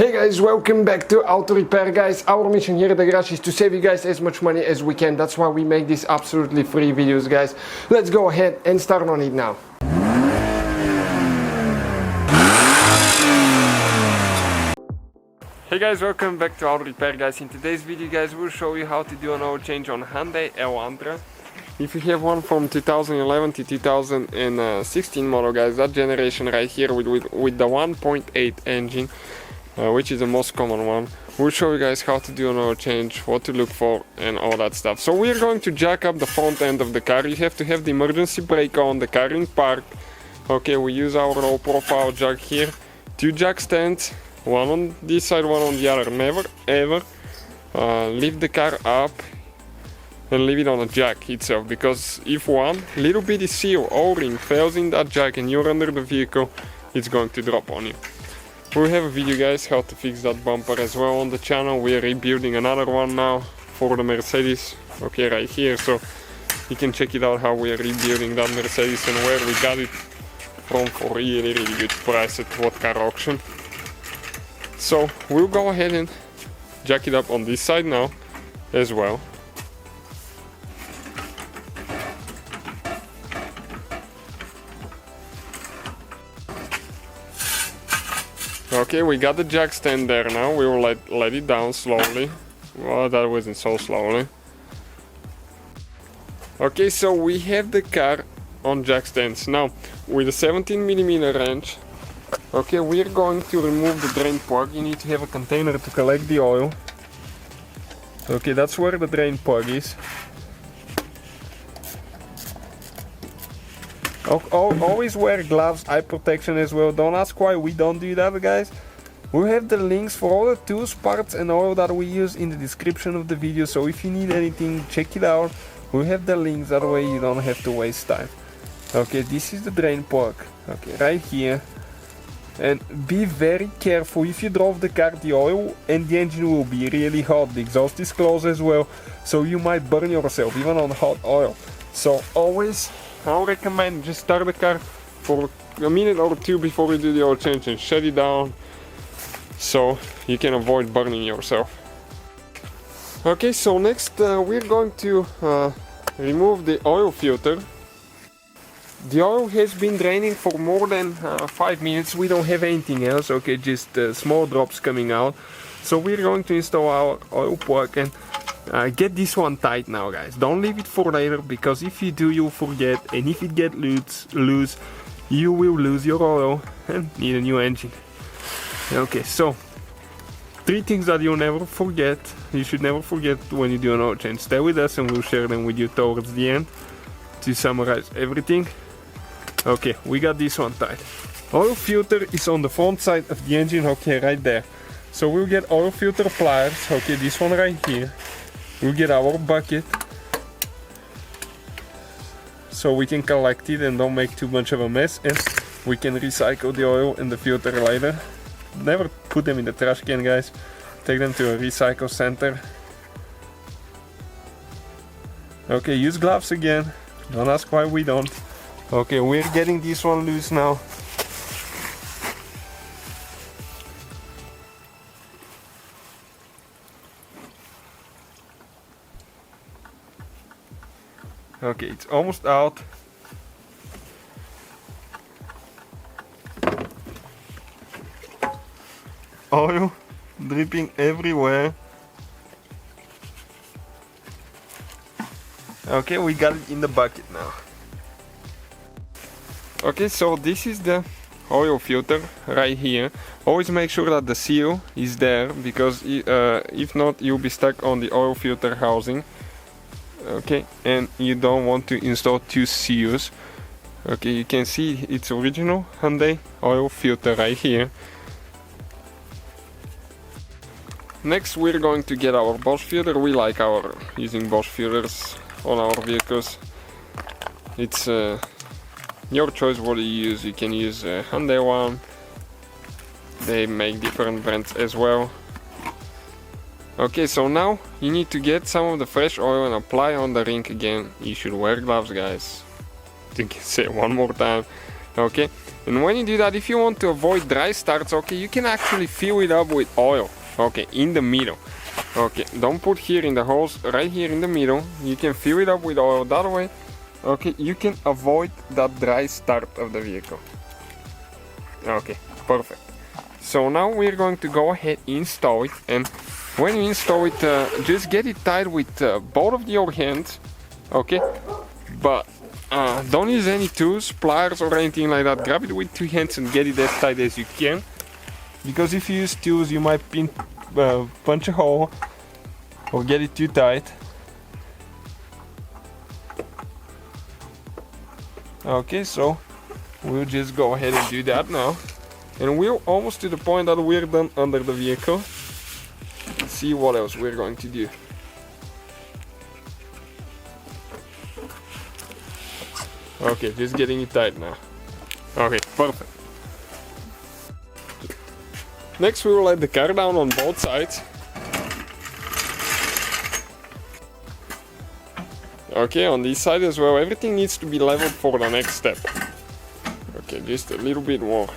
Hey guys, welcome back to Auto Repair guys. Our mission here at the garage is to save you guys as much money as we can. That's why we make these absolutely free videos guys. Let's go ahead and start on it now. Hey guys, welcome back to Auto Repair guys. In today's video guys, we'll show you how to do an oil change on Hyundai Elantra. If you have one from 2011 to 2016 model guys, that generation right here with the 1.8 engine, which is the most common one, we'll show you guys how to do an oil change, what to look for and all that stuff. So we're going to jack up the front end of the car. You have to have the emergency brake on, the car in park. Okay, we use our low profile jack here. Two jack stands, one on this side, one on the other. Never ever lift the car up and leave it on a jack itself, because if one little bitty seal O-ring fails in that jack and you're under the vehicle, it's going to drop on you. We have a video guys how to fix that bumper as well on the channel. We are rebuilding another one now for the Mercedes, okay, right here, so you can check it out how we are rebuilding that Mercedes and where we got it from for really good price at what car auction. So we'll go ahead and jack it up on this side now as well. Okay, we got the jack stand there now. We will let it down slowly. Well, that wasn't so slowly. Okay, so we have the car on jack stands. Now, with a 17mm wrench, okay, we're going to remove the drain plug. You need to have a container to collect the oil. Okay, that's where the drain plug is. Always wear gloves, eye protection as well. Don't ask why we don't do that guys. We have the links for all the tools, parts and oil that we use in the description of the video, so if you need anything, check it out. We have the links, that way you don't have to waste time. Okay, this is the drain plug, okay, right here. And be very careful. If you drove the car, the oil and the engine will be really hot. The exhaust is closed as well, so you might burn yourself even on hot oil. So always, I'll recommend just start the car for a minute or two before you do the oil change and shut it down, so you can avoid burning yourself. Okay, so next we're going to remove the oil filter. The oil has been draining for more than 5 minutes. We don't have anything else, okay, just small drops coming out. So we're going to install our oil plug and get this one tight now guys. Don't leave it for later, because if you do, you'll forget, and if it gets loose, you will lose your oil and need a new engine. Okay, so 3 things that you'll never forget, you should never forget when you do an oil change. Stay with us and we'll share them with you towards the end to summarize everything. Okay, we got this one tight. Oil filter is on the front side of the engine, okay, right there. So we'll get oil filter pliers, okay, this one right here. We'll get our bucket so we can collect it and don't make too much of a mess, and we can recycle the oil and the filter later. Never put them in the trash can guys, take them to a recycle center. Okay, use gloves again, don't ask why we don't. Okay, we're getting this one loose now. Okay, it's almost out. Oil dripping everywhere. Okay, we got it in the bucket now. Okay, so this is the oil filter right here. Always make sure that the seal is there, because if not, you'll be stuck on the oil filter housing. Okay, and you don't want to install 2 seals. Okay, you can see it's original Hyundai oil filter right here. Next we're going to get our Bosch filter. We like using Bosch filters on our vehicles. It's your choice what you use. You can use a Hyundai one. They make different brands as well. Okay, so now you need to get some of the fresh oil and apply on the ring again. You should wear gloves guys. I think I say it one more time. Okay, And when you do that, if you want to avoid dry starts, okay, you can actually fill it up with oil, okay, in the middle. Okay, don't put here in the hose, right here in the middle. You can fill it up with oil that way. Okay, you can avoid that dry start of the vehicle. Okay, perfect. So now we're going to go ahead and install it, and when you install it, just get it tight with both of your hands, okay? But don't use any tools, pliers or anything like that. Grab it with 2 hands and get it as tight as you can. Because if you use tools, you might punch a hole or get it too tight. Okay, so we'll just go ahead and do that now. And we're almost to the point that we're done under the vehicle. Let's see what else we're going to do. Okay, just getting it tight now. Okay, perfect. Next we will let the car down on both sides. Okay, on this side as well, everything needs to be leveled for the next step. Okay, just a little bit more.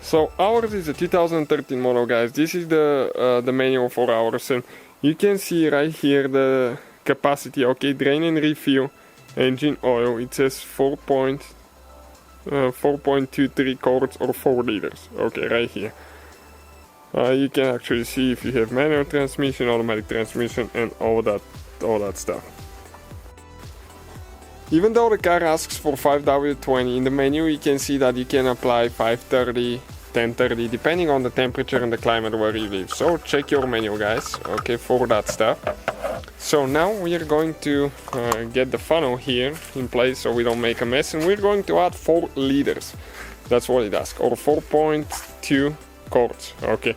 So ours is a 2013 model, guys. This is the manual for ours, and you can see right here the capacity. Okay, drain and refill engine oil. It says 4.23 quarts or 4 liters. Okay, right here. You can actually see if you have manual transmission, automatic transmission, and all that stuff. Even though the car asks for 5W20, in the menu you can see that you can apply 530, 1030, depending on the temperature and the climate where you live. So check your menu, guys, okay, for that stuff. So now we are going to get the funnel here in place so we don't make a mess, and we're going to add 4 liters. That's what it asks, or 4.2 quarts. Okay,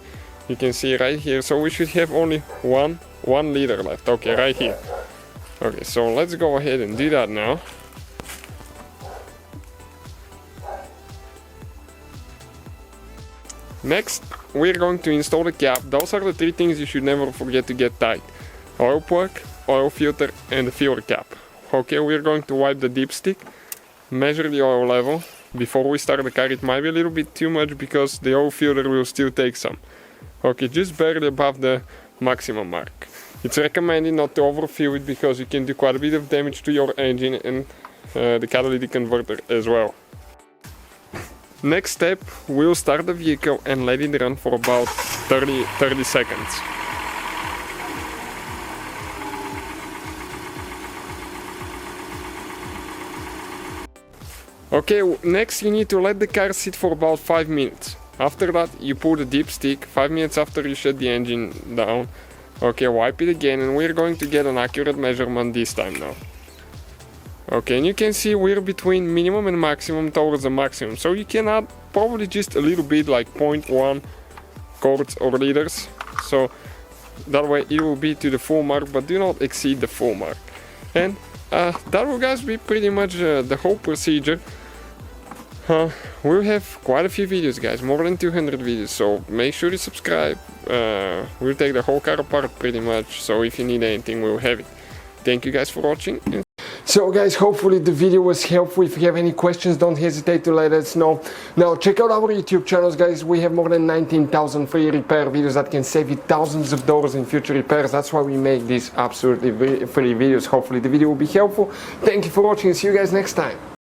you can see right here. So we should have only one liter left. Okay, right here. Okay, so let's go ahead and do that now. Next, we're going to install the cap. Those are the 3 things you should never forget to get tight: oil plug, oil filter, and the filter cap. Okay, we're going to wipe the dipstick, measure the oil level. Before we start the car, it might be a little bit too much because the oil filter will still take some. Okay, just barely above the maximum mark. It's recommended not to overfill it because you can do quite a bit of damage to your engine and the catalytic converter as well. Next step, we'll start the vehicle and let it run for about 30 seconds. Okay, next you need to let the car sit for about 5 minutes. After that, you pull the dipstick. 5 minutes after you shut the engine down. Okay, wipe it again, and we're going to get an accurate measurement this time now. Okay, and you can see we're between minimum and maximum towards the maximum. So you can add probably just a little bit, like 0.1 quarts or liters. So that way it will be to the full mark, but do not exceed the full mark. And that will, guys, be pretty much the whole procedure. We'll have quite a few videos, guys, more than 200 videos, so make sure you subscribe. We'll take the whole car apart pretty much, so if you need anything, we'll have it. Thank you guys for watching. So guys, hopefully the video was helpful. If you have any questions, don't hesitate to let us know. Now check out our YouTube channels, guys. We have more than 19,000 free repair videos that can save you thousands of dollars in future repairs. That's why we make these absolutely free videos. Hopefully the video will be helpful. Thank you for watching, and see you guys next time.